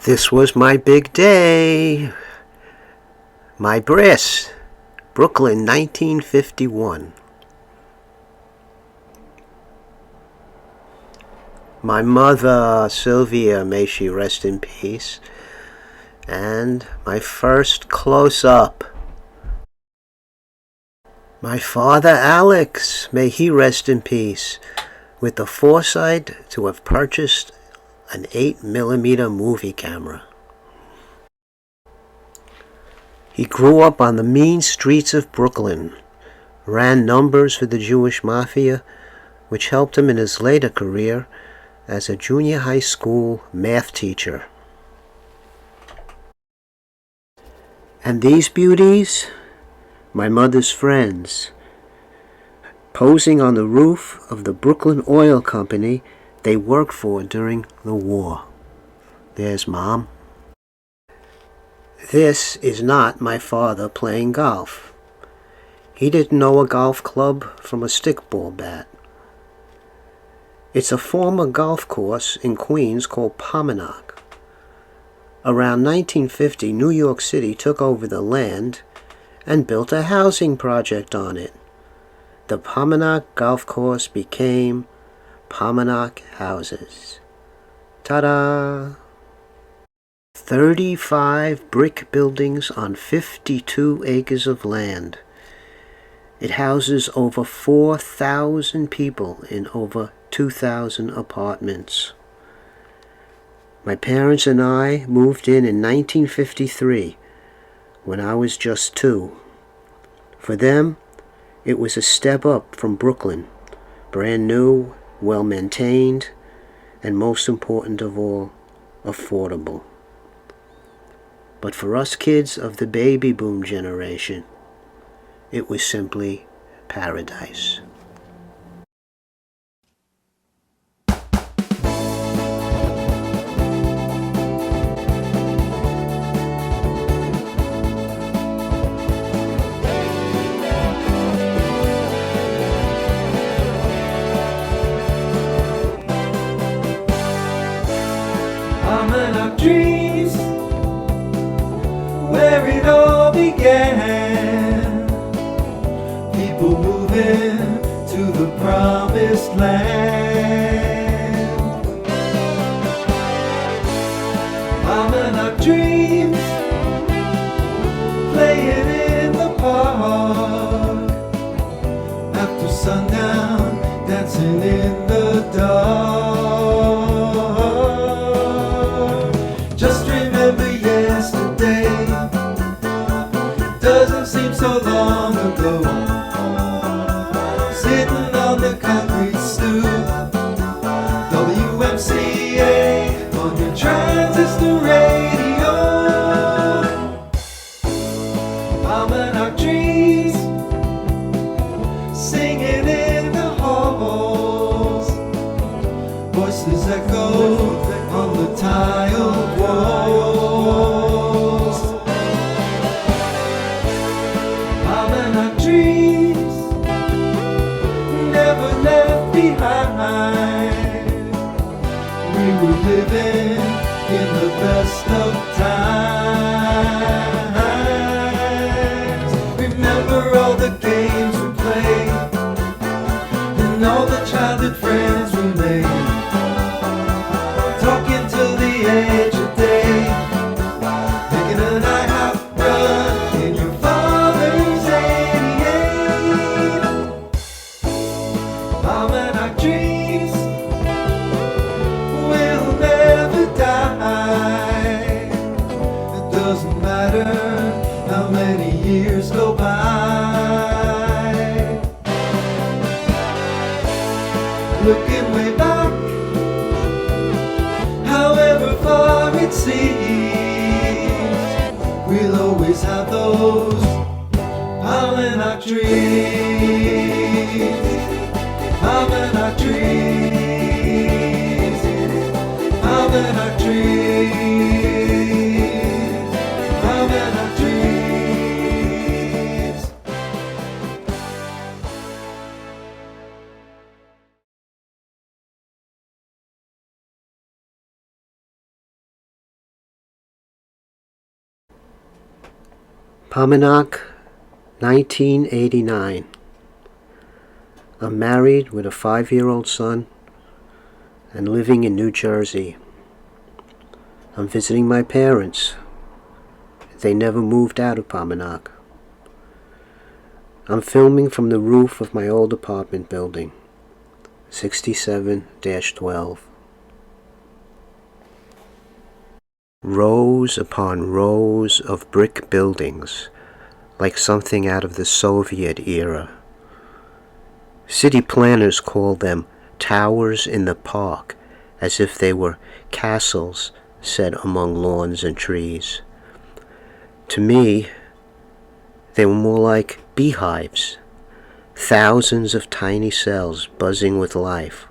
This was my big day. My bris, Brooklyn, 1951. My mother, Sylvia, may she rest in peace. And my first close-up. My father, Alex, may he rest in peace, with the foresight to have purchased an 8mm movie camera. He grew up on the mean streets of Brooklyn, ran numbers for the Jewish Mafia, which helped him in his later career as a junior high school math teacher. And these beauties, my mother's friends, posing on the roof of the Brooklyn Oil Company they worked for during the war. There's Mom. This is not my father playing golf. He didn't know a golf club from a stickball bat. It's a former golf course in Queens called Pomonok. Around 1950, New York City took over the land and built a housing project on it. The Pomonok Golf Course became Pomonok Houses. Ta-da! 35 brick buildings on 52 acres of land. It houses over 4,000 people in over 2,000 apartments. My parents and I moved in 1953 when I was just 2. For them, it was a step up from Brooklyn, brand new, well-maintained, and most important of all, affordable. But for us kids of the baby boom generation, it was simply paradise. Pomonok Dreams, where it all began. People moving to the promised land. Pomonok Dreams, playing in the park. After sundown, dancing in the dark. Just remember yesterday, doesn't seem so long ago. Sitting on the concrete stoop, WMCA on your transistor radio. Pomonok Dreams, singing in the halls. Voices echo on the tiled walls. Pomonok Dreams, never left behind. We were living in the best of times. Remember all the games we played and all the childhood friends we made. Talking till the edge of day, making an IHOP run in your father's 88. Pomonok Dreams will never die. It doesn't matter how many years go by. Looking way back, however far it seems, we'll always have those Pomonok Dreams. Pomonok Dreams. Pomonok Dreams. Pomonok Dreams. Pomonok, 1989. I'm married with a 5-year-old son and living in New Jersey. I'm visiting my parents. They never moved out of Pomonok. I'm filming from the roof of my old apartment building, 67-12. Rows upon rows of brick buildings, like something out of the Soviet era. City planners called them towers in the park, as if they were castles set among lawns and trees. To me, they were more like beehives, thousands of tiny cells buzzing with life,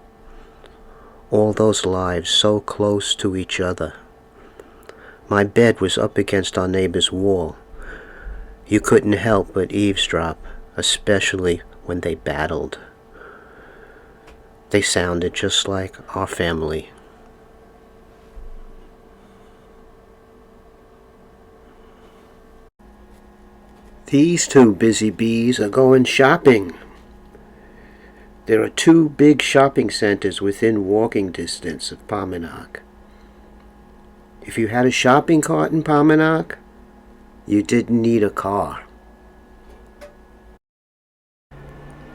all those lives so close to each other. My bed was up against our neighbor's wall. You couldn't help but eavesdrop, especially when they battled. They sounded just like our family. These two busy bees are going shopping. There are 2 big shopping centers within walking distance of Pomonok. If you had a shopping cart in Pomonok, you didn't need a car.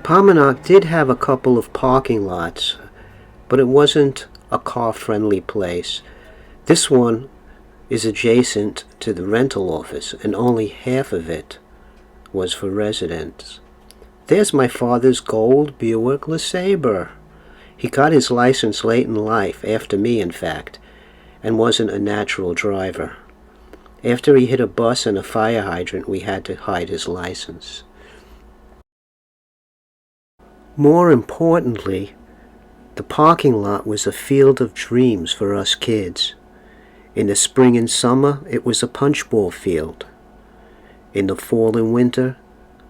Pomonok did have a couple of parking lots, but it wasn't a car-friendly place. This one is adjacent to the rental office, and only half of it was for residents. There's my father's gold Buick LeSabre. He got his license late in life, after me in fact, and wasn't a natural driver. After he hit a bus and a fire hydrant, we had to hide his license. More importantly, the parking lot was a field of dreams for us kids. In the spring and summer, it was a punchball field. In the fall and winter,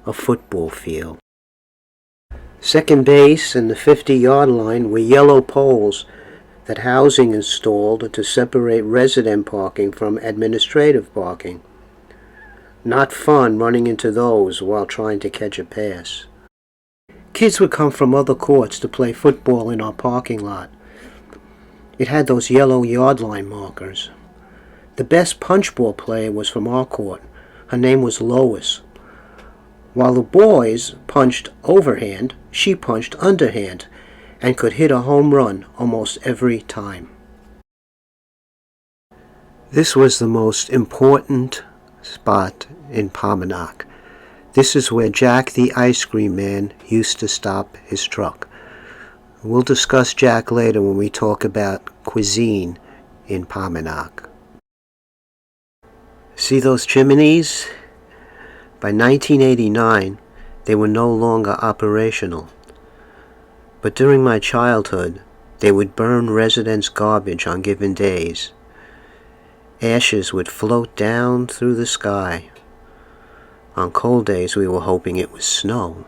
a football field. Second base and the 50-yard line were yellow poles that housing installed to separate resident parking from administrative parking. Not fun running into those while trying to catch a pass. Kids would come from other courts to play football in our parking lot. It had those yellow yard line markers. The best punchball player was from our court. Her name was Lois. While the boys punched overhand, she punched underhand and could hit a home run almost every time. This was the most important spot in Pomonok. This is where Jack the ice cream man used to stop his truck. We'll discuss Jack later when we talk about cuisine in Pomonok. See those chimneys? By 1989, they were no longer operational. But during my childhood, they would burn residents' garbage on given days. Ashes would float down through the sky. On cold days, we were hoping it was snow.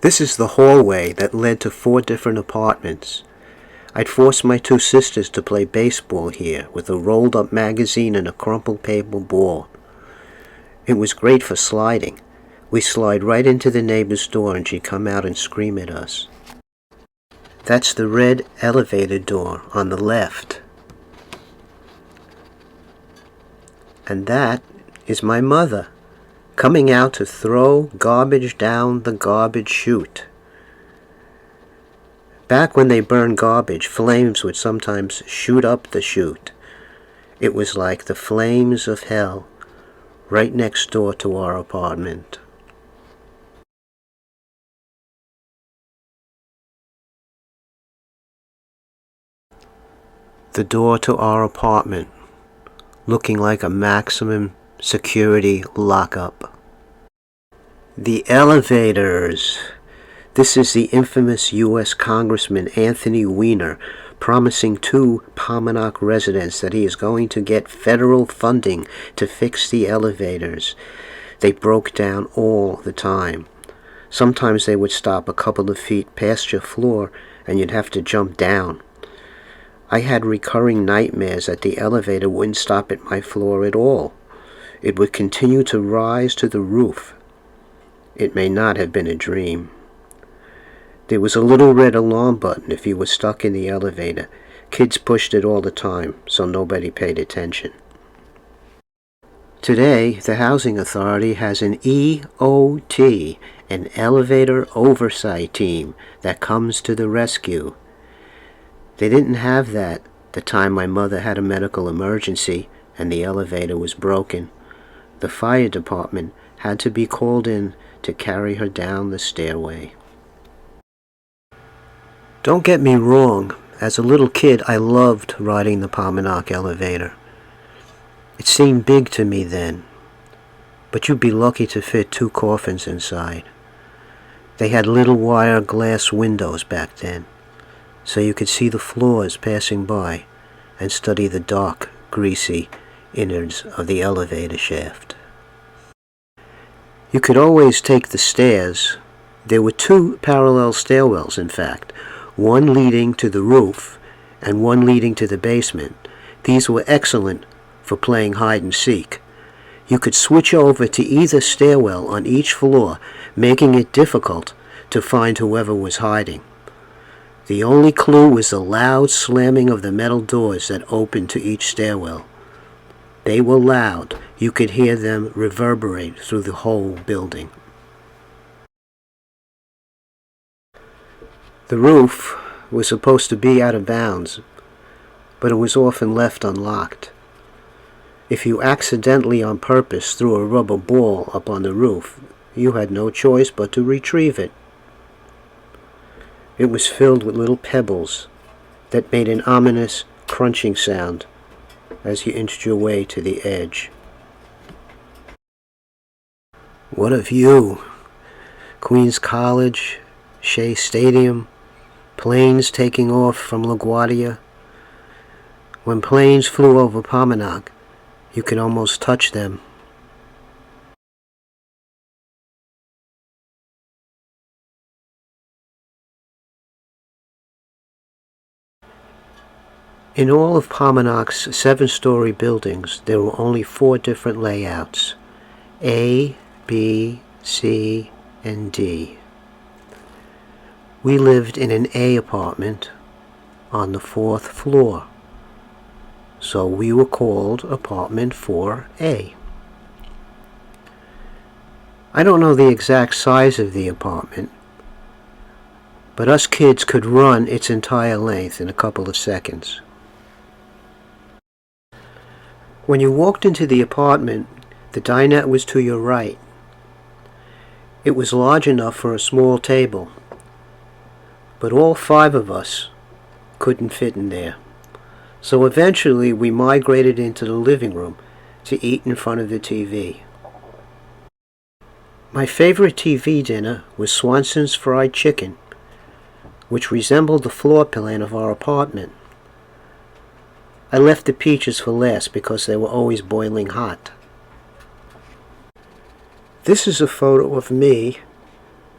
This is the hallway that led to 4 different apartments. I'd forced my 2 sisters to play baseball here with a rolled-up magazine and a crumpled paper ball. It was great for sliding. We'd slide right into the neighbor's door and she'd come out and scream at us. That's the red elevator door on the left. And that is my mother, coming out to throw garbage down the garbage chute. Back when they burned garbage, flames would sometimes shoot up the chute. It was like the flames of hell, right next door to our apartment. The door to our apartment, looking like a maximum security lockup. The elevators. This is the infamous U.S. Congressman Anthony Weiner promising 2 Pomonok residents that he is going to get federal funding to fix the elevators. They broke down all the time. Sometimes they would stop a couple of feet past your floor and you'd have to jump down. I had recurring nightmares that the elevator wouldn't stop at my floor at all. It would continue to rise to the roof. It may not have been a dream. There was a little red alarm button if you were stuck in the elevator. Kids pushed it all the time, so nobody paid attention. Today, the Housing Authority has an EOT, an Elevator Oversight Team, that comes to the rescue. They didn't have that the time my mother had a medical emergency and the elevator was broken. The fire department had to be called in to carry her down the stairway. Don't get me wrong, as a little kid I loved riding the Pomonok elevator. It seemed big to me then, but you'd be lucky to fit 2 coffins inside. They had little wire glass windows back then, so you could see the floors passing by and study the dark, greasy innards of the elevator shaft. You could always take the stairs. There were 2 parallel stairwells, in fact, one leading to the roof and one leading to the basement. These were excellent for playing hide and seek. You could switch over to either stairwell on each floor, making it difficult to find whoever was hiding. The only clue was the loud slamming of the metal doors that opened to each stairwell. They were loud. You could hear them reverberate through the whole building. The roof was supposed to be out of bounds, but it was often left unlocked. If you accidentally on purpose threw a rubber ball up on the roof, you had no choice but to retrieve it. It was filled with little pebbles that made an ominous crunching sound as you inched your way to the edge. What of you? Queens College, Shea Stadium, planes taking off from LaGuardia. When planes flew over Pomonok, you could almost touch them. In all of Pomonok's 7-story buildings, there were only 4 different layouts: A, B, C, and D. We lived in an A apartment on the 4th floor, so we were called Apartment 4A. I don't know the exact size of the apartment, but us kids could run its entire length in a couple of seconds. When you walked into the apartment, the dinette was to your right. It was large enough for a small table, but all 5 of us couldn't fit in there. So eventually we migrated into the living room to eat in front of the TV. My favorite TV dinner was Swanson's fried chicken, which resembled the floor plan of our apartment. I left the peaches for last because they were always boiling hot. This is a photo of me,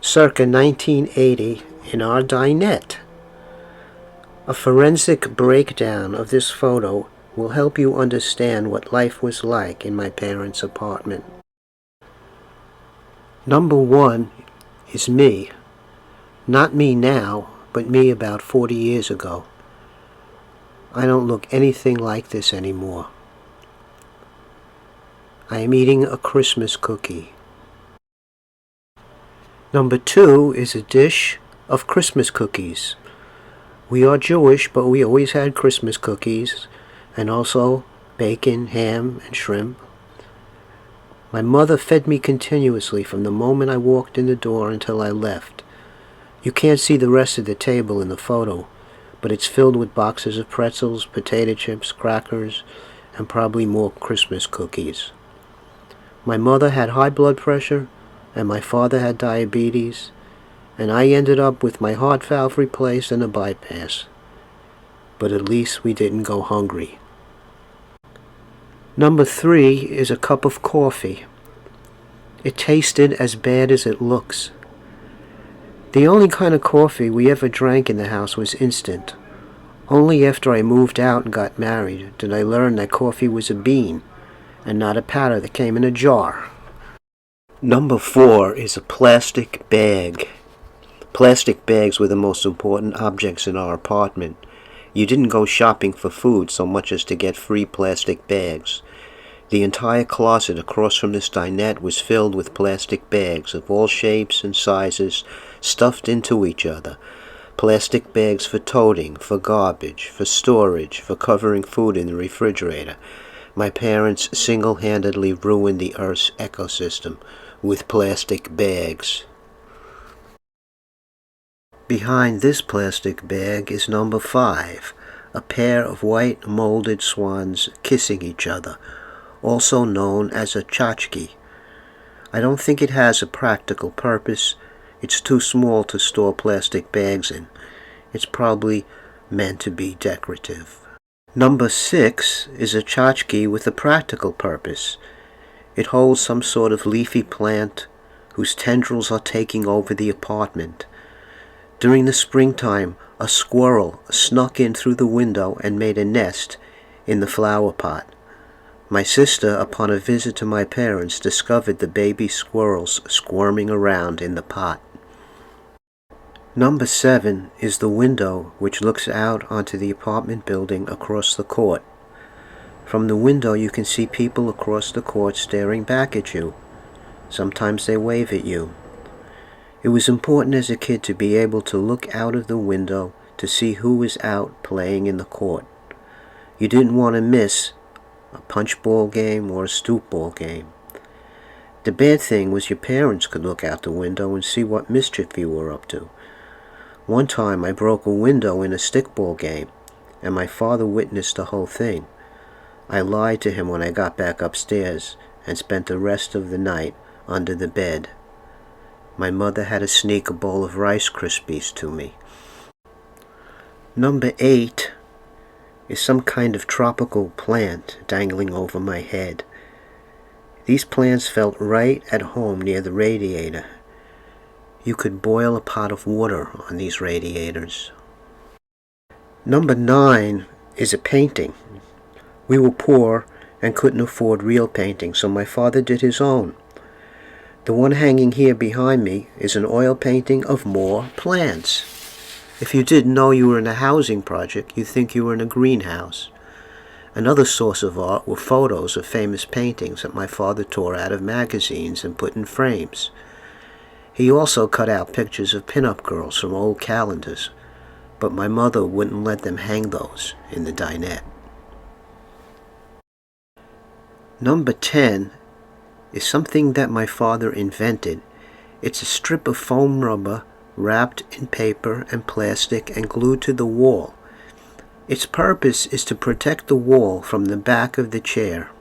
circa 1980, in our dinette. A forensic breakdown of this photo will help you understand what life was like in my parents' apartment. Number 1 is me. Not me now, but me about 40 years ago. I don't look anything like this anymore. I am eating a Christmas cookie. Number 2 is a dish of Christmas cookies. We are Jewish, but we always had Christmas cookies, and also bacon, ham, and shrimp. My mother fed me continuously from the moment I walked in the door until I left. You can't see the rest of the table in the photo, but it's filled with boxes of pretzels, potato chips, crackers, and probably more Christmas cookies. My mother had high blood pressure, and my father had diabetes, and I ended up with my heart valve replaced and a bypass. But at least we didn't go hungry. Number 3 is a cup of coffee. It tasted as bad as it looks. The only kind of coffee we ever drank in the house was instant, Only after I moved out and got married did I learn that coffee was a bean and not a powder that came in a jar. Number 4 is a plastic bag. Plastic bags were the most important objects in our apartment. You didn't go shopping for food so much as to get free plastic bags. The entire closet across from this dinette was filled with plastic bags of all shapes and sizes, stuffed into each other. Plastic bags for toting, for garbage, for storage, for covering food in the refrigerator. My parents single-handedly ruined the Earth's ecosystem with plastic bags. Behind this plastic bag is number 5, a pair of white molded swans kissing each other, also known as a tchotchke. I don't think it has a practical purpose. It's too small to store plastic bags in. It's probably meant to be decorative. Number 6 is a tchotchke with a practical purpose. It holds some sort of leafy plant whose tendrils are taking over the apartment. During the springtime, a squirrel snuck in through the window and made a nest in the flower pot. My sister, upon a visit to my parents, discovered the baby squirrels squirming around in the pot. Number 7 is the window which looks out onto the apartment building across the court. From the window you can see people across the court staring back at you. Sometimes they wave at you. It was important as a kid to be able to look out of the window to see who was out playing in the court. You didn't want to miss a punch ball game or a stoop ball game. The bad thing was your parents could look out the window and see what mischief you were up to. One time I broke a window in a stickball game, and my father witnessed the whole thing. I lied to him when I got back upstairs and spent the rest of the night under the bed. My mother had to sneak a bowl of Rice Krispies to me. Number 8 is some kind of tropical plant dangling over my head. These plants felt right at home near the radiator. You could boil a pot of water on these radiators. Number 9 is a painting. We were poor and couldn't afford real paintings, so my father did his own. The one hanging here behind me is an oil painting of more plants. If you didn't know you were in a housing project, you'd think you were in a greenhouse. Another source of art were photos of famous paintings that my father tore out of magazines and put in frames. He also cut out pictures of pin-up girls from old calendars, but my mother wouldn't let them hang those in the dinette. Number 10 is something that my father invented. It's a strip of foam rubber wrapped in paper and plastic and glued to the wall. Its purpose is to protect the wall from the back of the chair.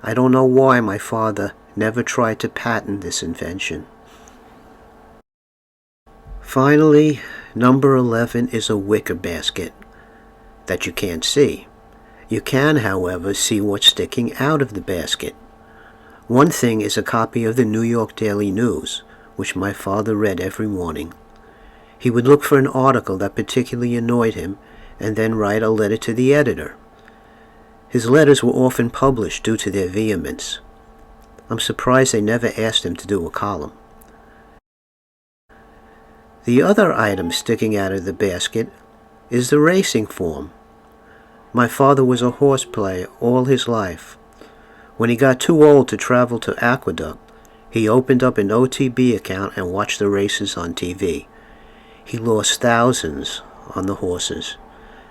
I don't know why my father never tried to patent this invention. Finally, number 11 is a wicker basket that you can't see. You can, however, see what's sticking out of the basket. One thing is a copy of the New York Daily News, which my father read every morning. He would look for an article that particularly annoyed him and then write a letter to the editor. His letters were often published due to their vehemence. I'm surprised they never asked him to do a column. The other item sticking out of the basket is the racing form. My father was a horse player all his life. When he got too old to travel to Aqueduct, he opened up an OTB account and watched the races on TV. He lost thousands on the horses,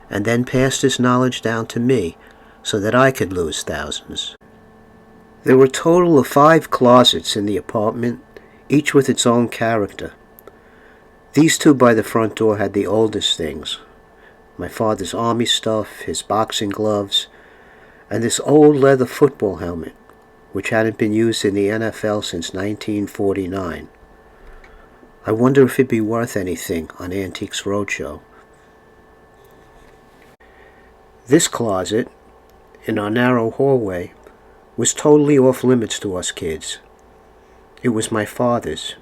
and then passed his knowledge down to me so that I could lose thousands. There were a total of 5 closets in the apartment, each with its own character. These 2 by the front door had the oldest things. My father's army stuff, his boxing gloves, and this old leather football helmet, which hadn't been used in the NFL since 1949. I wonder if it'd be worth anything on Antiques Roadshow. This closet, in our narrow hallway, was totally off limits to us kids. It was my father's.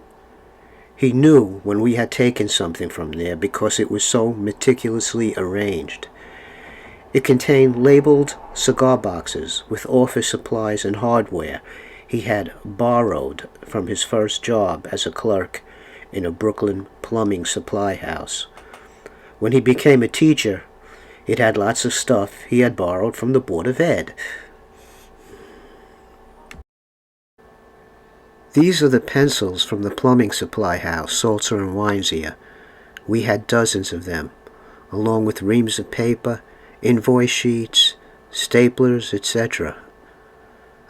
He knew when we had taken something from there because it was so meticulously arranged. It contained labeled cigar boxes with office supplies and hardware he had borrowed from his first job as a clerk in a Brooklyn plumbing supply house. When he became a teacher, it had lots of stuff he had borrowed from the Board of Ed. These are the pencils from the plumbing supply house, Salzer and Weinzier. We had dozens of them, along with reams of paper, invoice sheets, staplers, etc.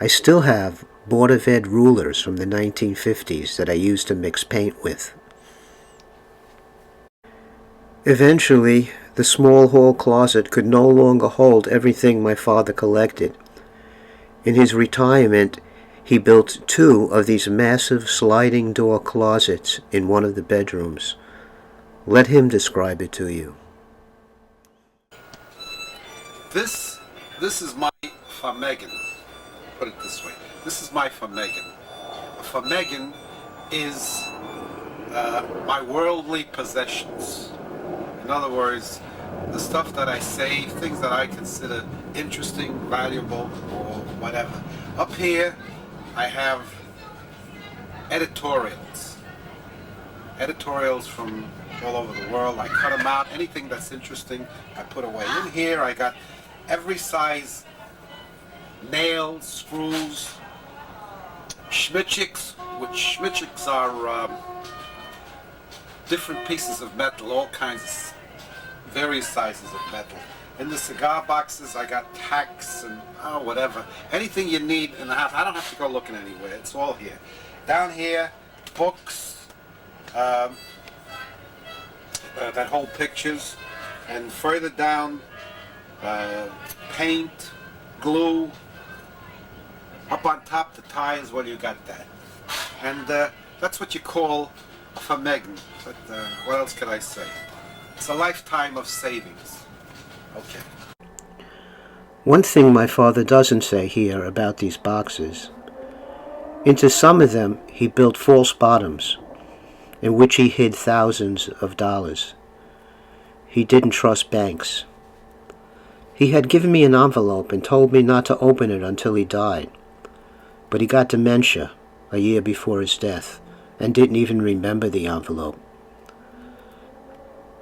I still have Board of Ed rulers from the 1950s that I used to mix paint with. Eventually, the small hall closet could no longer hold everything my father collected. In his retirement, he built 2 of these massive sliding door closets in one of the bedrooms. Let him describe it to you. This is my Farmegan. Put it this way. This is my Farmegan. A Farmegan is my worldly possessions. In other words, the stuff that I save, things that I consider interesting, valuable, or whatever. Up here, I have editorials. Editorials from all over the world. I cut them out. Anything that's interesting, I put away. In here, I got every size nails, screws, schmitchiks, which schmitchiks are different pieces of metal, all kinds of various sizes of metal. In the cigar boxes, I got tacks and whatever. Anything you need in the house. I don't have to go looking anywhere. It's all here. Down here, books that hold pictures. And further down, paint, glue. Up on top, the tires, well, you got that. And that's what you call a Farmegan. But what else can I say? It's a lifetime of savings. Okay. One thing my father doesn't say here about these boxes. Into some of them he built false bottoms, in which he hid thousands of dollars. He didn't trust banks. He had given me an envelope and told me not to open it until he died. But he got dementia a year before his death and didn't even remember the envelope.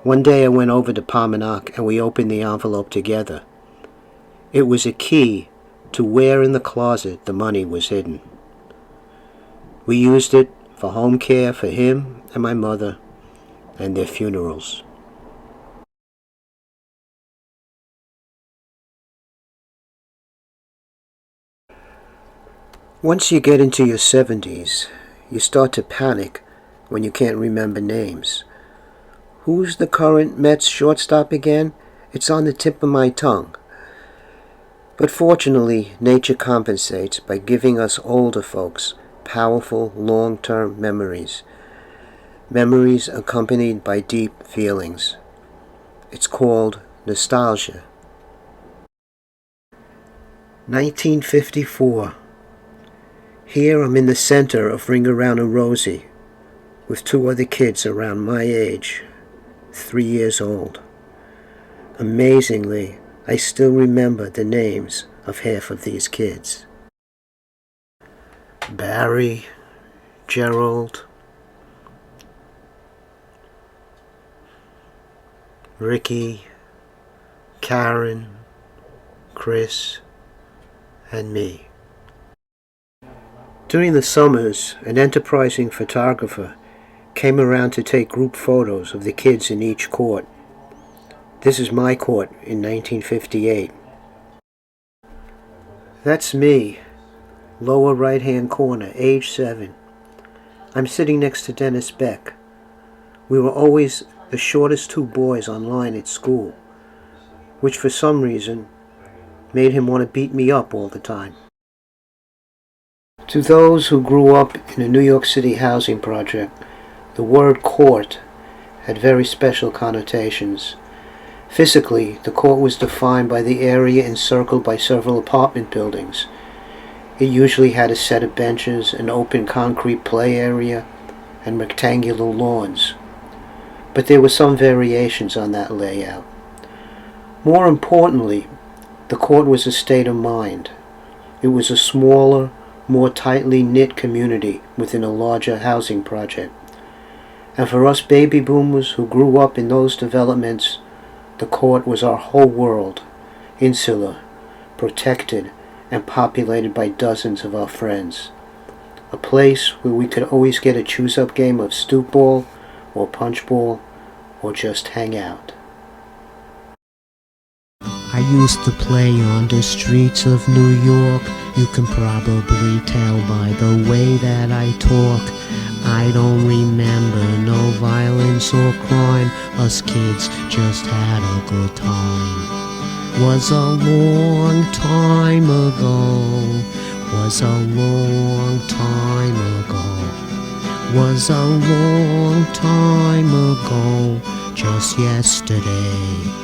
One day I went over to Pomonok and we opened the envelope together. It was a key to where in the closet the money was hidden. We used it for home care for him and my mother and their funerals. Once you get into your 70s, you start to panic when you can't remember names. Who's the current Mets shortstop again? It's on the tip of my tongue. But fortunately, nature compensates by giving us older folks powerful long-term memories. Memories accompanied by deep feelings. It's called nostalgia. 1954. Here I'm in the center of Ring Around a Rosie with 2 other kids around my age, 3 years old. Amazingly, I still remember the names of half of these kids. Barry, Gerald, Ricky, Karen, Chris, and me. During the summers, an enterprising photographer came around to take group photos of the kids in each court. This is my court in 1958. That's me, lower right-hand corner, age 7. I'm sitting next to Dennis Beck. We were always the shortest 2 boys on line at school, which for some reason made him want to beat me up all the time. To those who grew up in a New York City housing project, the word court had very special connotations. Physically, the court was defined by the area encircled by several apartment buildings. It usually had a set of benches, an open concrete play area, and rectangular lawns, but there were some variations on that layout. More importantly, the court was a state of mind. It was a smaller, more tightly knit community within a larger housing project. And for us baby boomers who grew up in those developments, the court was our whole world, insular, protected, and populated by dozens of our friends. A place where we could always get a choose-up game of stoop ball or punch ball or just hang out. I used to play on the streets of New York. You can probably tell by the way that I talk. I don't remember no violence or crime. Us kids just had a good time. Was a long time ago. Was a long time ago. Was a long time ago. Just yesterday.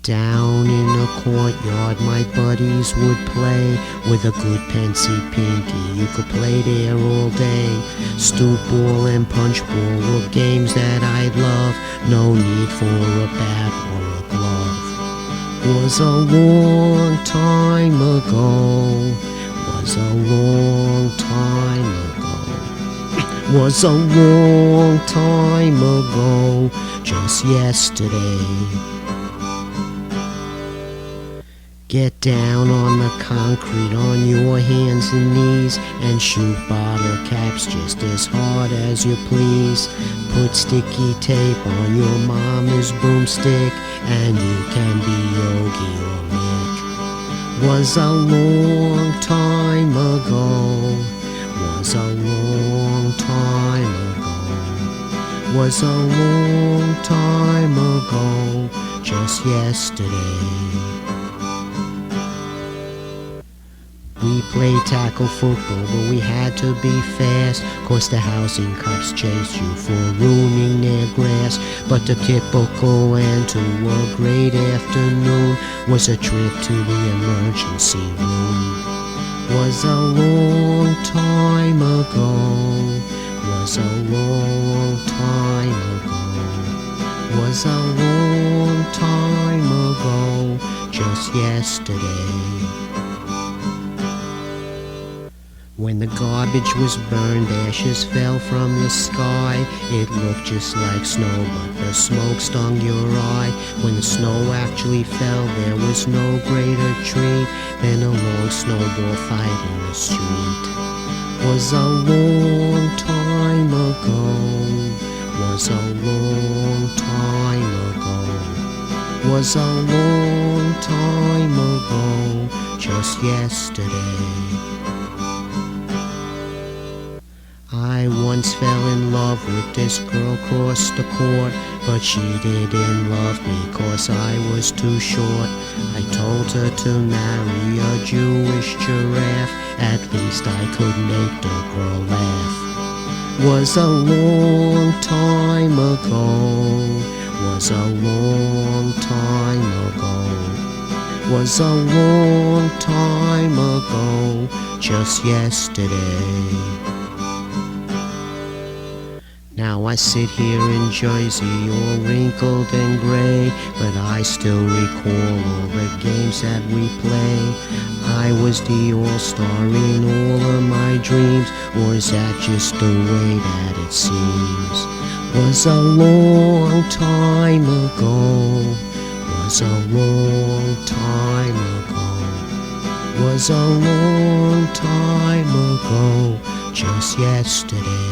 Down in the courtyard my buddies would play with a good pensy pinky. You could play there all day. Stoop ball and punch ball were games that I'd love. No need for a bat or a glove. Was a long time ago. Was a long time ago. Was a long time ago. Just yesterday. Get down on the concrete on your hands and knees and shoot bottle caps just as hard as you please. Put sticky tape on your mama's broomstick and you can be Yogi or Mick. Was a long time ago. Was a long time ago. Was a long time ago. Just yesterday. We played tackle football, but we had to be fast, 'cause the housing cops chased you for ruining their grass. But the typical end to a great afternoon was a trip to the emergency room. Was a long time ago. Was a long time ago. Was a long time ago. Just yesterday. When the garbage was burned, ashes fell from the sky. It looked just like snow, but the smoke stung your eye. When the snow actually fell, there was no greater treat than a long snowball fight in the street. Was a long time ago. Was a long time ago. Was a long time ago. Just yesterday. I once fell in love with this girl across the court, but she didn't love me 'cause I was too short. I told her to marry a Jewish giraffe, at least I could make the girl laugh. Was a long time ago. Was a long time ago. Was a long time ago. Just yesterday. Now I sit here in Jersey, all wrinkled and gray, but I still recall all the games that we play. I was the all-star in all of my dreams, or is that just the way that it seems? Was a long time ago. Was a long time ago. Was a long time ago. Just yesterday.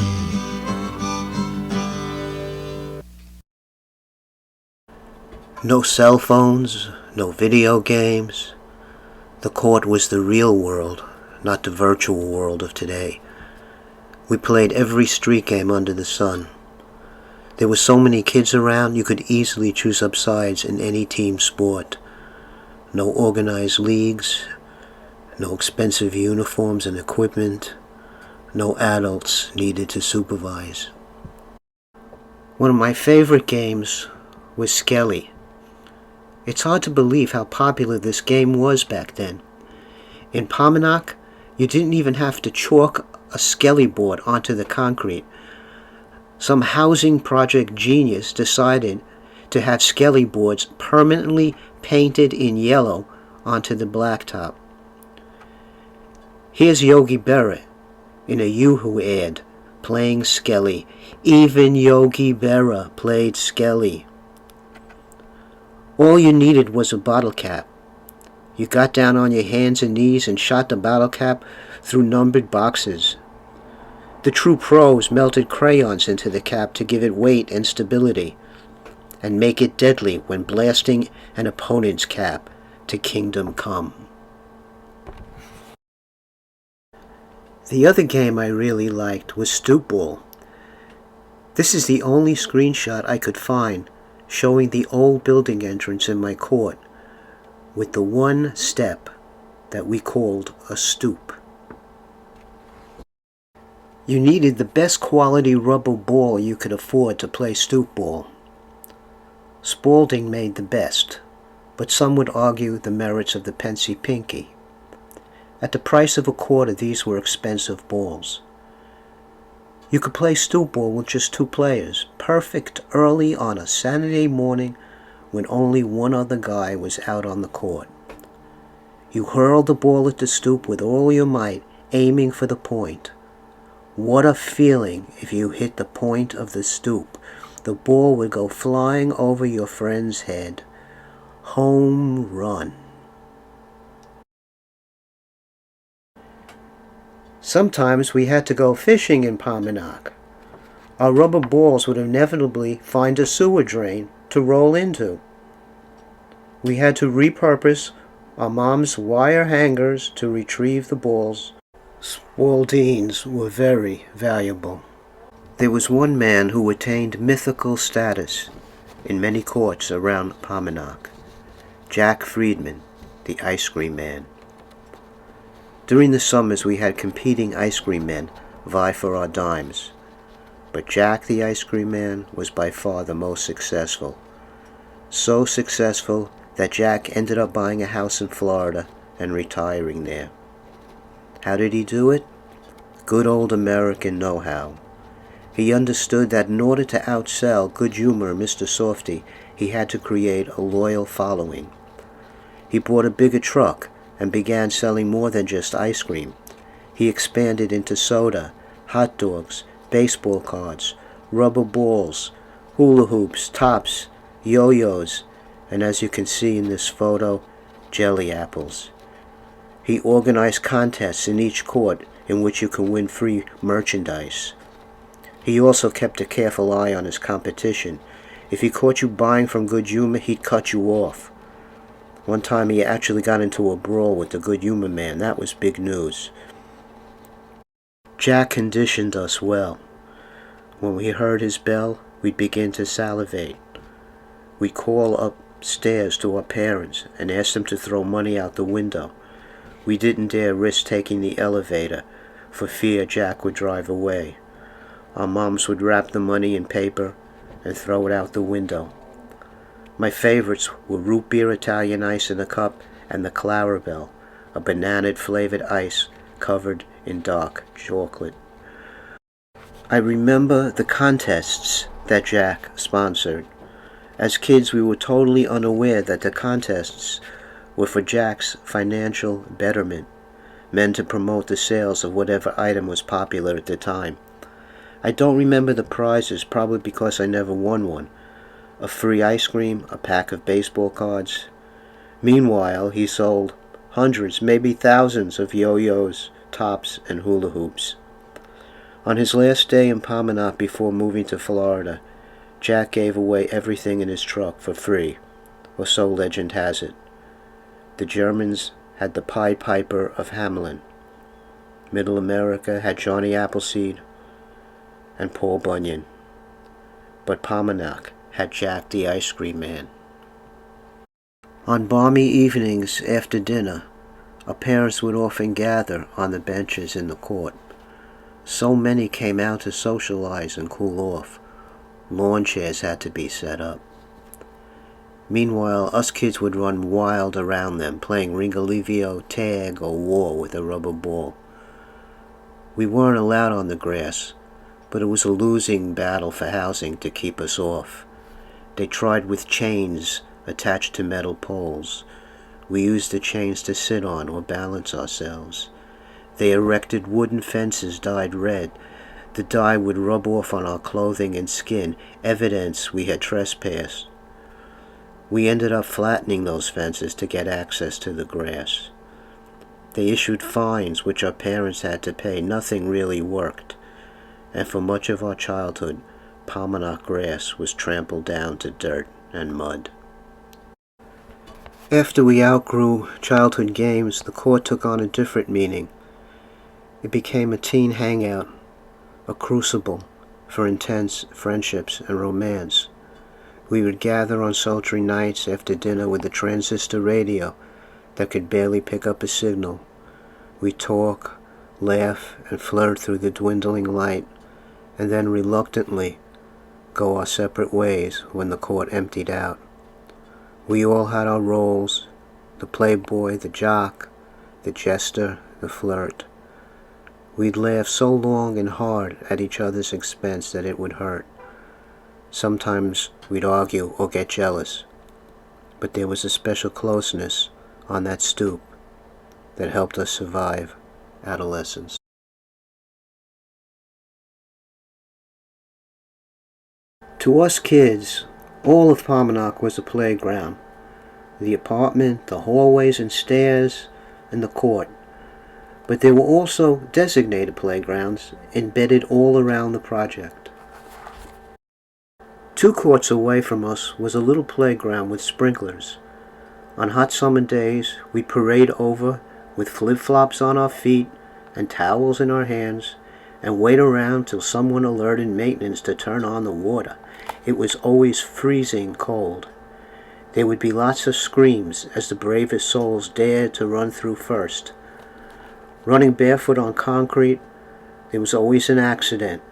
No cell phones, no video games. The court was the real world, not the virtual world of today. We played every street game under the sun. There were so many kids around, you could easily choose up sides in any team sport. No organized leagues, no expensive uniforms and equipment, no adults needed to supervise. One of my favorite games was Skelly. It's hard to believe how popular this game was back then. In Pomonok, you didn't even have to chalk a skelly board onto the concrete. Some housing project genius decided to have skelly boards permanently painted in yellow onto the blacktop. Here's Yogi Berra in a Yoo-Hoo ad playing Skelly. Even Yogi Berra played Skelly. All you needed was a bottle cap. You got down on your hands and knees and shot the bottle cap through numbered boxes. The true pros melted crayons into the cap to give it weight and stability, and make it deadly when blasting an opponent's cap to kingdom come. The other game I really liked was Stoop Ball. This is the only screenshot I could find showing the old building entrance in my court, with the one step that we called a stoop. You needed the best quality rubber ball you could afford to play Stoop Ball. Spalding made the best, but some would argue the merits of the Pensy Pinky. At the price of a quarter, these were expensive balls. You could play Stoop Ball with just 2 players, perfect early on a Saturday morning when only one other guy was out on the court. You hurled the ball at the stoop with all your might, aiming for the point. What a feeling if you hit the point of the stoop. The ball would go flying over your friend's head. Home run. Sometimes we had to go fishing in Pomonok. Our rubber balls would inevitably find a sewer drain to roll into. We had to repurpose our mom's wire hangers to retrieve the balls. Spaldings were very valuable. There was one man who attained mythical status in many courts around Pomonok, Jack Friedman, the ice cream man. During the summers we had competing ice cream men vie for our dimes, but Jack the ice cream man was by far the most successful. So successful that Jack ended up buying a house in Florida and retiring there. How did he do it? Good old American know-how. He understood that in order to outsell Good Humor Mr. Softy, he had to create a loyal following. He bought a bigger truck and began selling more than just ice cream. He expanded into soda, hot dogs, baseball cards, rubber balls, hula hoops, tops, yo-yos, and as you can see in this photo, jelly apples. He organized contests in each court in which you could win free merchandise. He also kept a careful eye on his competition. If he caught you buying from Good Humor, he'd cut you off. One time he actually got into a brawl with the Good Humor man. That was big news. Jack conditioned us well. When we heard his bell, we'd begin to salivate. We'd call upstairs to our parents and ask them to throw money out the window. We didn't dare risk taking the elevator for fear Jack would drive away. Our moms would wrap the money in paper and throw it out the window. My favorites were root beer Italian ice in a cup and the Clarabelle, a banana-flavored ice covered in dark chocolate. I remember the contests that Jack sponsored. As kids, we were totally unaware that the contests were for Jack's financial betterment, meant to promote the sales of whatever item was popular at the time. I don't remember the prizes, probably because I never won one. A free ice cream, a pack of baseball cards. Meanwhile, he sold hundreds, maybe thousands of yo-yos, tops, and hula hoops. On his last day in Pomonok before moving to Florida, Jack gave away everything in his truck for free, or so legend has it. The Germans had the Pied Piper of Hamelin. Middle America had Johnny Appleseed and Paul Bunyan. But Pomonok had Jack the ice cream man. On balmy evenings after dinner, our parents would often gather on the benches in the court. So many came out to socialize and cool off. Lawn chairs had to be set up. Meanwhile, us kids would run wild around them, playing Ringalivio, tag, or war with a rubber ball. We weren't allowed on the grass, but it was a losing battle for housing to keep us off. They tried with chains attached to metal poles. We used the chains to sit on or balance ourselves. They erected wooden fences dyed red. The dye would rub off on our clothing and skin, evidence we had trespassed. We ended up flattening those fences to get access to the grass. They issued fines which our parents had to pay. Nothing really worked, and for much of our childhood, Pomonok grass was trampled down to dirt and mud. After we outgrew childhood games, the court took on a different meaning. It became a teen hangout, a crucible for intense friendships and romance. We would gather on sultry nights after dinner with a transistor radio that could barely pick up a signal. We'd talk, laugh, and flirt through the dwindling light, and then reluctantly go our separate ways when the court emptied out. We all had our roles: the playboy, the jock, the jester, the flirt. We'd laugh so long and hard at each other's expense that it would hurt. Sometimes we'd argue or get jealous, but there was a special closeness on that stoop that helped us survive adolescence. To us kids, all of Pomonok was a playground. The apartment, the hallways and stairs, and the court. But there were also designated playgrounds embedded all around the project. 2 courts away from us was a little playground with sprinklers. On hot summer days, we'd parade over with flip-flops on our feet and towels in our hands and wait around till someone alerted maintenance to turn on the water. It was always freezing cold. There would be lots of screams as the bravest souls dared to run through first. Running barefoot on concrete, there was always an accident.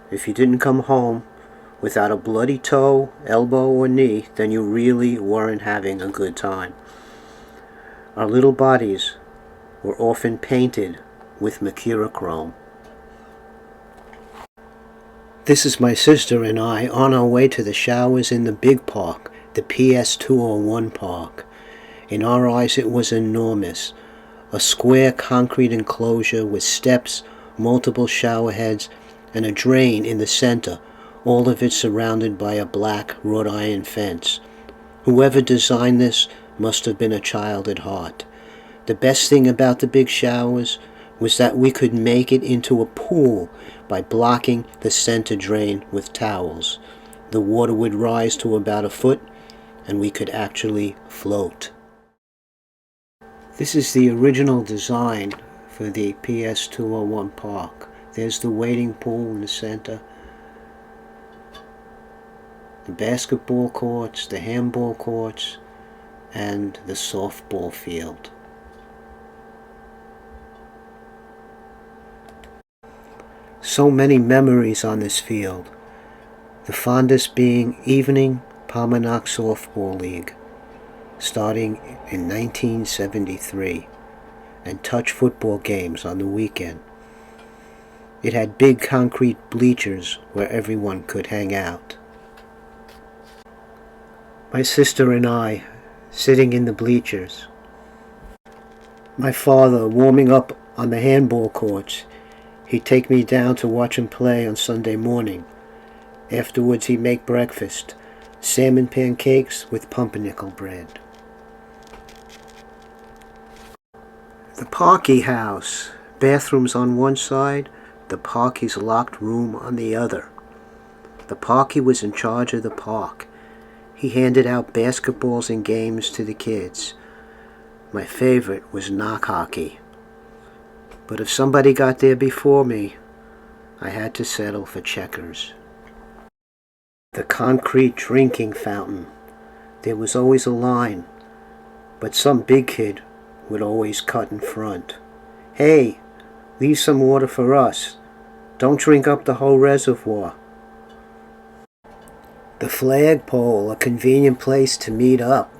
If you didn't come home without a bloody toe, elbow, or knee, then you really weren't having a good time. Our little bodies were often painted with mercurochrome. This is my sister and I on our way to the showers in the big park, the PS201 park. In our eyes it was enormous. A square concrete enclosure with steps, multiple shower heads, and a drain in the center, all of it surrounded by a black wrought iron fence. Whoever designed this must have been a child at heart. The best thing about the big showers was that we could make it into a pool by blocking the center drain with towels. The water would rise to about a foot, and we could actually float. This is the original design for the PS201 park. There's the wading pool in the center, the basketball courts, the handball courts, and the softball field. So many memories on this field, the fondest being evening Pomonok Softball League, starting in 1973, and touch football games on the weekend. It had big concrete bleachers where everyone could hang out. My sister and I sitting in the bleachers. My father warming up on the handball courts. He'd take me down to watch him play on Sunday morning. Afterwards he'd make breakfast, salmon pancakes with pumpernickel bread. The Parky house, bathrooms on one side, the Parky's locked room on the other. The Parky was in charge of the park. He handed out basketballs and games to the kids. My favorite was knock hockey. But if somebody got there before me, I had to settle for checkers. The concrete drinking fountain. There was always a line, but some big kid would always cut in front. Hey, leave some water for us. Don't drink up the whole reservoir. The flagpole, a convenient place to meet up.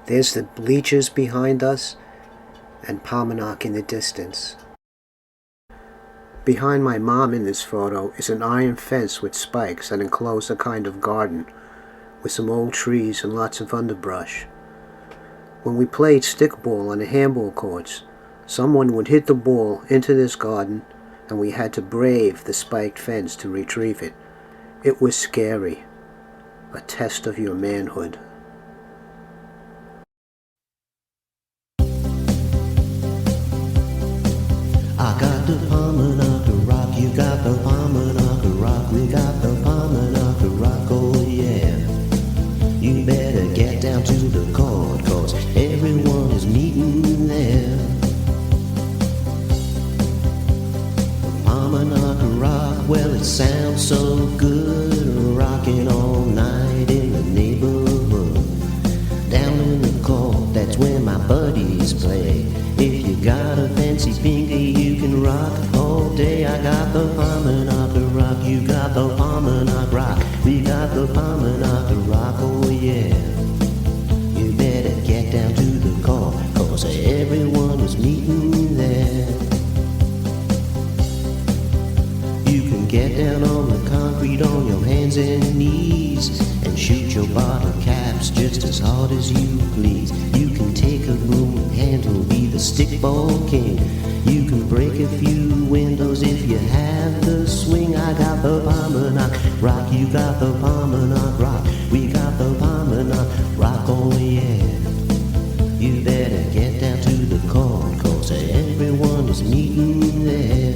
There's the bleachers behind us and Pomonok in the distance. Behind my mom in this photo is an iron fence with spikes that enclose a kind of garden with some old trees and lots of underbrush. When we played stickball on the handball courts, someone would hit the ball into this garden and we had to brave the spiked fence to retrieve it. It was scary, a test of your manhood. I got the Pomonok rock, you got the Pomonok rock, we got the Pomonok rock, oh yeah. You better get down to the court, cause everyone is meeting there. The Pomonok rock, well it sounds so good, rocking all night in the neighborhood. Down in the court, that's where my buddies play. If you got a fancy finger, you can rock all day. I got the Pomonok rock, you got the Pomonok rock, we got the Pomonok rock, oh yeah. You better get down to the court, cause everyone is meeting there. You can get down on the concrete on your hands and knees and shoot your bottle caps just as hard as you please. You can take a broom handle, be the stickball king. You can break a few windows if you have the swing. I got the Pomonok rock, you got the Pomonok rock, we got the Pomonok rock, oh yeah. You better get down to the court, cause everyone is meeting there.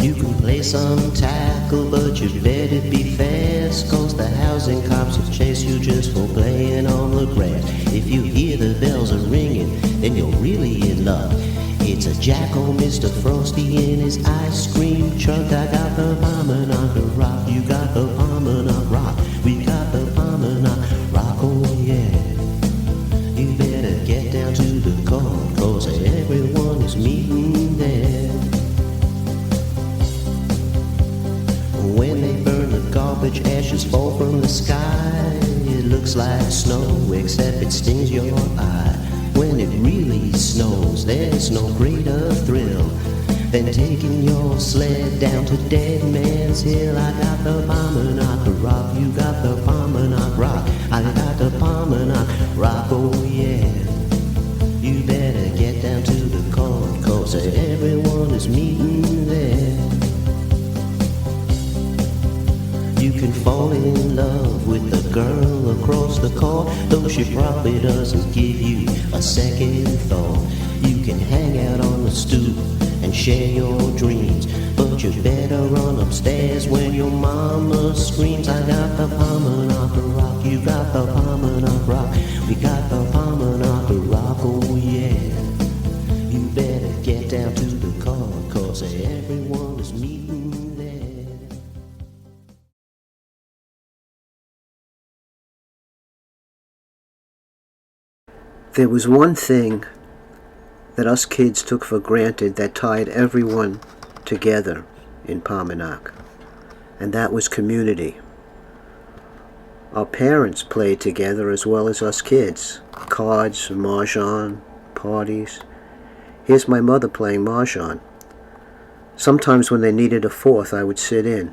You can play some tackle, but you better be fast, cause the housing cops will chase you just for playing on the grass. If you hear the bells are ringing, then you're really in luck. It's a jackal, Mr. Frosty in his ice cream truck. I got the Pomonok rock, you got the Pomonok rock, we got the Pomonok rock, oh yeah. You better get down to the court, cause everyone is meeting there. When they burn the garbage, ashes fall from the sky. It looks like snow, except it stings your eye. When it really snows, there's no greater thrill than taking your sled down to Dead Man's Hill. I got the Pomonok rock, you got the Pomonok rock, I got the Pomonok rock, oh yeah. You better get down to the court, cause everyone is meeting there. You can fall in love with the girl across the court, though she probably doesn't give you a second thought. You can hang out on the stoop and share your dreams, but you better run upstairs when your mama screams. I got the Pomonok rock, you got the Pomonok rock, we got the Pomonok rock, oh yeah. You better get down to the court, cause everyone is meeting there. There was one thing that us kids took for granted that tied everyone together in Pomonok, and that was community. Our parents played together as well as us kids. Cards, mahjong, parties. Here's my mother playing mahjong. Sometimes when they needed a fourth, I would sit in.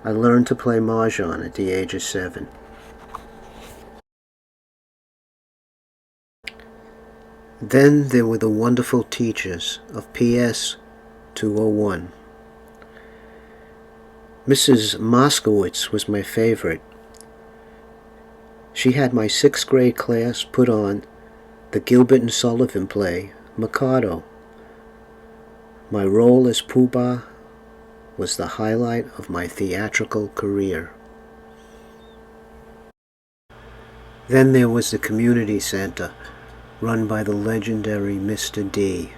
I learned to play mahjong at the age of 7. Then there were the wonderful teachers of PS 201. Mrs. Moskowitz was my favorite. She had my 6th grade class put on the Gilbert and Sullivan play, Mikado. My role as Pooh-Bah was the highlight of my theatrical career. Then there was the community center, run by the legendary Mr. D.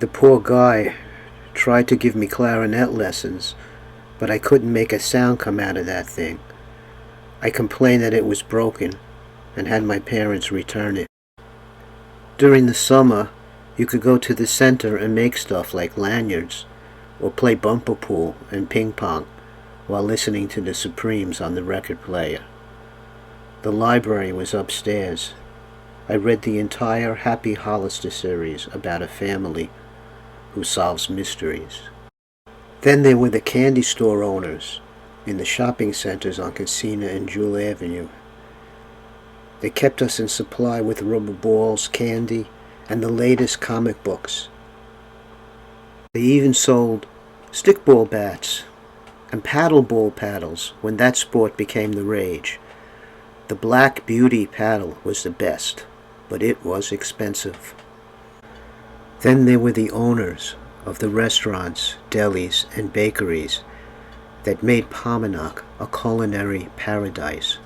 The poor guy tried to give me clarinet lessons, but I couldn't make a sound come out of that thing. I complained that it was broken and had my parents return it. During the summer, you could go to the center and make stuff like lanyards, or play bumper pool and ping pong while listening to the Supremes on the record player. The library was upstairs. I read the entire Happy Hollister series about a family who solves mysteries. Then there were the candy store owners in the shopping centers on Casina and Jewel Avenue. They kept us in supply with rubber balls, candy, and the latest comic books. They even sold stickball bats and paddleball paddles when that sport became the rage. The Black Beauty paddle was the best, but it was expensive. Then there were the owners of the restaurants, delis, and bakeries that made Pomonok a culinary paradise.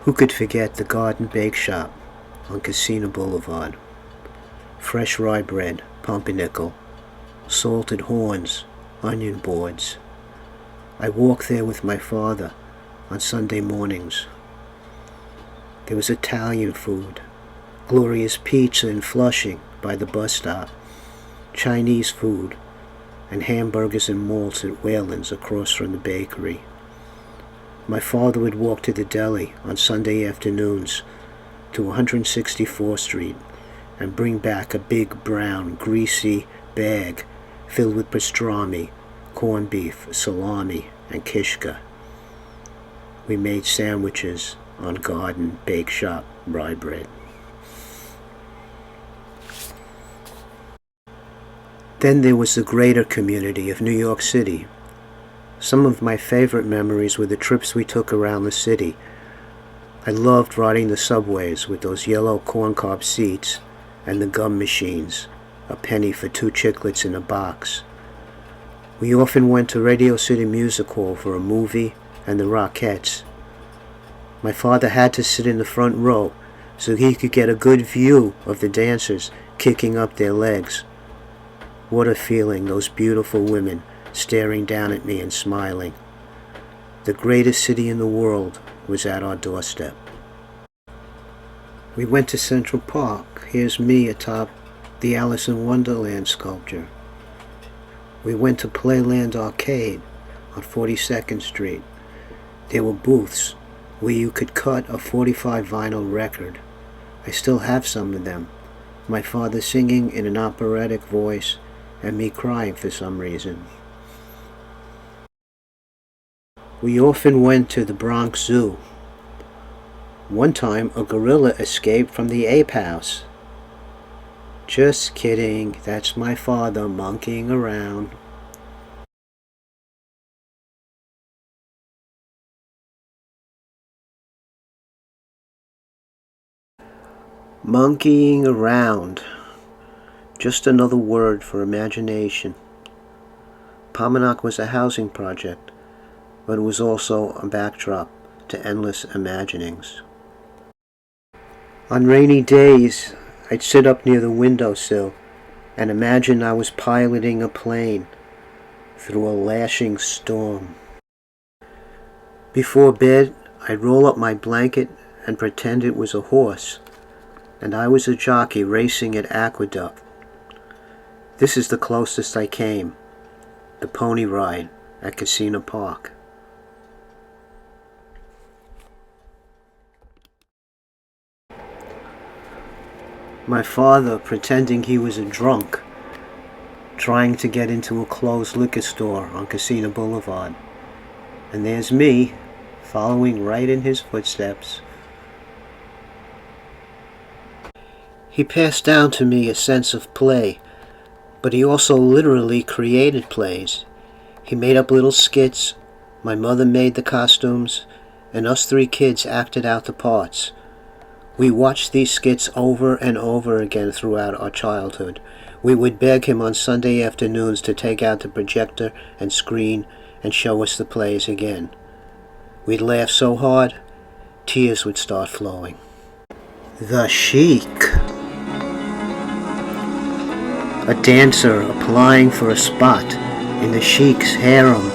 Who could forget the Garden Bake Shop on Casino Boulevard? Fresh rye bread, pumpernickel, salted horns, onion boards. I walked there with my father on Sunday mornings. There was Italian food, Gloria's Pizza in Flushing by the bus stop, Chinese food, and hamburgers and malts at Whalen's across from the bakery. My father would walk to the deli on Sunday afternoons to 164th Street and bring back a big brown, greasy bag filled with pastrami, corned beef, salami, and kishka. We made sandwiches on Garden Bake Shop rye bread. Then there was the greater community of New York City. Some of my favorite memories were the trips we took around the city. I loved riding the subways with those yellow corncob seats and the gum machines, a penny for 2 chiclets in a box. We often went to Radio City Music Hall for a movie and the Rockettes. My father had to sit in the front row so he could get a good view of the dancers kicking up their legs. What a feeling, those beautiful women staring down at me and smiling. The greatest city in the world was at our doorstep. We went to Central Park. Here's me atop the Alice in Wonderland sculpture. We went to Playland Arcade on 42nd Street. There were booths where you could cut a 45 vinyl record. I still have some of them. My father singing in an operatic voice and me crying for some reason. We often went to the Bronx Zoo. One time a gorilla escaped from the ape house. Just kidding, that's my father monkeying around. Monkeying around. Just another word for imagination. Pomonok was a housing project, but it was also a backdrop to endless imaginings. On rainy days, I'd sit up near the windowsill and imagine I was piloting a plane through a lashing storm. Before bed, I'd roll up my blanket and pretend it was a horse, and I was a jockey racing at Aqueduct. This is the closest I came, the pony ride at Casino Park. My father pretending he was a drunk, trying to get into a closed liquor store on Casino Boulevard. And there's me, following right in his footsteps. He passed down to me a sense of play, but he also literally created plays. He made up little skits, my mother made the costumes, and us 3 kids acted out the parts. We watched these skits over and over again throughout our childhood. We would beg him on Sunday afternoons to take out the projector and screen and show us the plays again. We'd laugh so hard, tears would start flowing. The Sheik. A dancer applying for a spot in the Sheik's harem.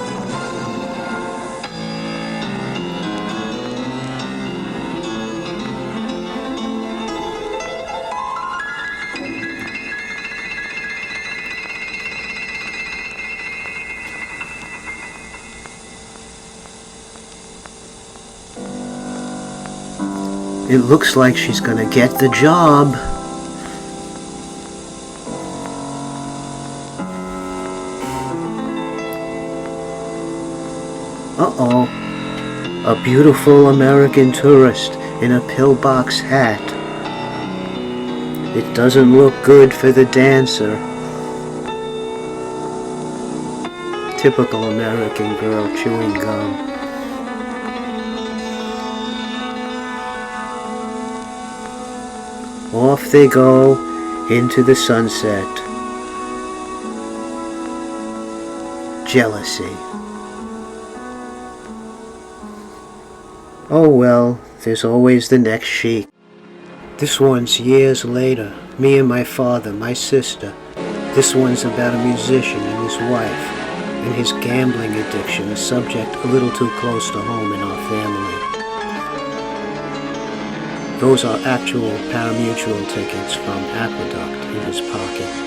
It looks like she's gonna get the job. Uh-oh. A beautiful American tourist in a pillbox hat. It doesn't look good for the dancer. Typical American girl chewing gum. Off they go into the sunset. Jealousy. Oh well, there's always the next chic. This one's years later. Me and my father, my sister. This one's about a musician and his wife, and his gambling addiction, a subject a little too close to home in our family. Those are actual pari-mutuel tickets from Aqueduct in his pocket.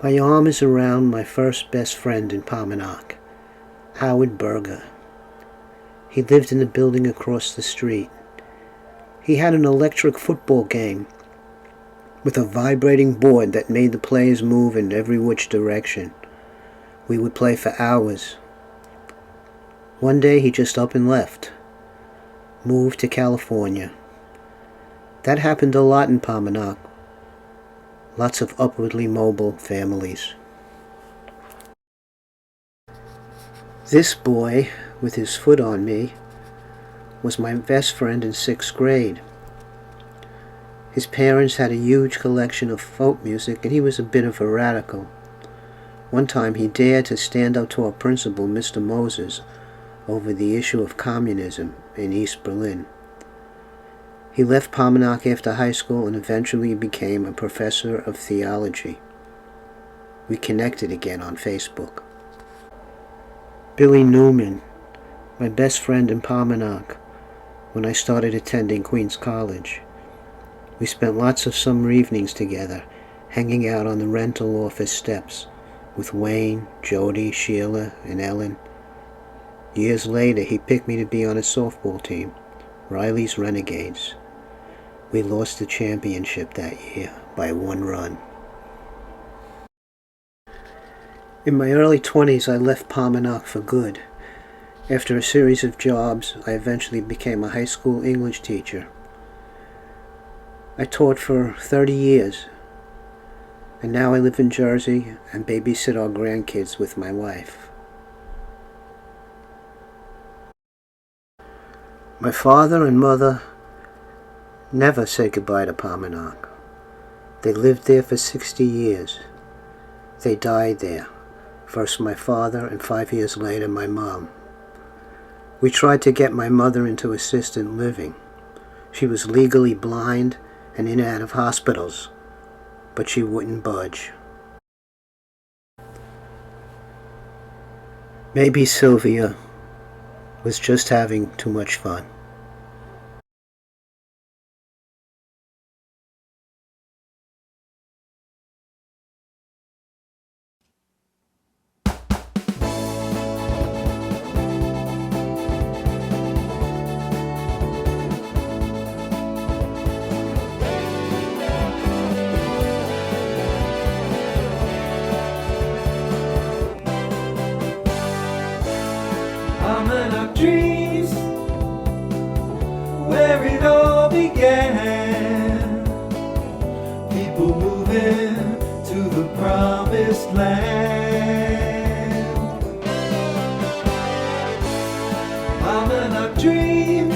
My arm is around my first best friend in Pomonok, Howard Berger. He lived in the building across the street. He had an electric football game with a vibrating board that made the players move in every which direction. We would play for hours. One day he just up and left, moved to California. That happened a lot in Pomonok. Lots of upwardly mobile families. This boy, with his foot on me, was my best friend in 6th grade. His parents had a huge collection of folk music, and he was a bit of a radical. One time he dared to stand up to our principal, Mr. Moses, over the issue of communism in East Berlin. He left Pomonok after high school and eventually became a professor of theology. We connected again on Facebook. Billy Newman, my best friend in Pomonok, when I started attending Queens College. We spent lots of summer evenings together, hanging out on the rental office steps with Wayne, Jody, Sheila, and Ellen. Years later, he picked me to be on his softball team, Riley's Renegades. We lost the championship that year by 1 run. In my early 20s, I left Pomonok for good. After a series of jobs, I eventually became a high school English teacher. I taught for 30 years, and now I live in Jersey and babysit our grandkids with my wife. My father and mother never said goodbye to Pomonok. They lived there for 60 years. They died there. First my father, and 5 years later my mom. We tried to get my mother into assisted living. She was legally blind and in and out of hospitals, but she wouldn't budge. Maybe Sylvia was just having too much fun. Pomonok Dreams, where it all began. People moving to the promised land. Pomonok Dreams,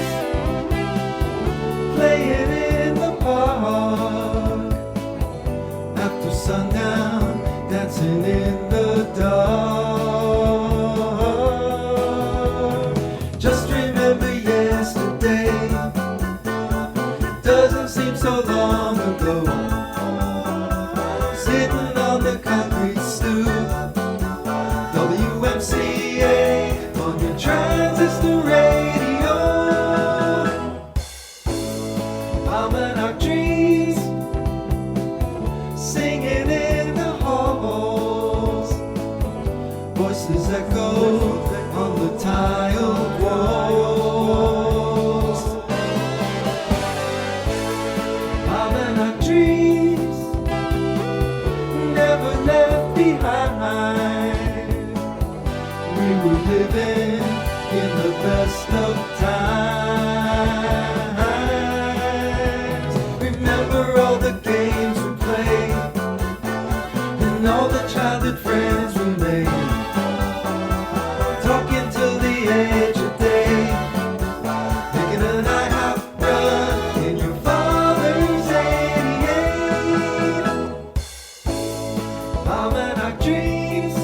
playing in the park. After sundown, dancing in the dark. Just remember yesterday, doesn't seem so long ago. Sitting on the concrete stoop, WMCA on your transistor radio. Pomonok Dreams, singing in the halls. Voices echo on the tiled walls. Pomonok Dreams, never left behind. We were living in the best of times. Remember all the games we played and all the childhood friends we made. Talking till the edge of day, making a night hop run in your father's 88. Pomonok Dreams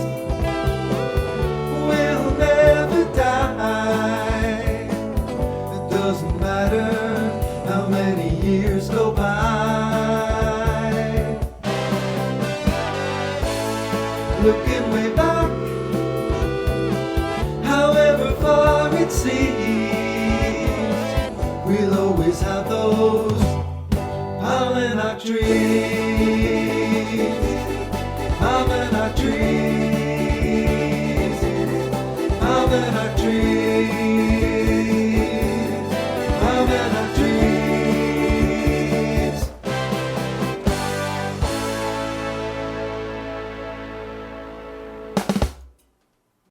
will never die. It doesn't matter how many years go by. Looking way back, however far it seems, we'll always have those Pomonok Dreams. Pomonok Dreams. Pomonok Dreams.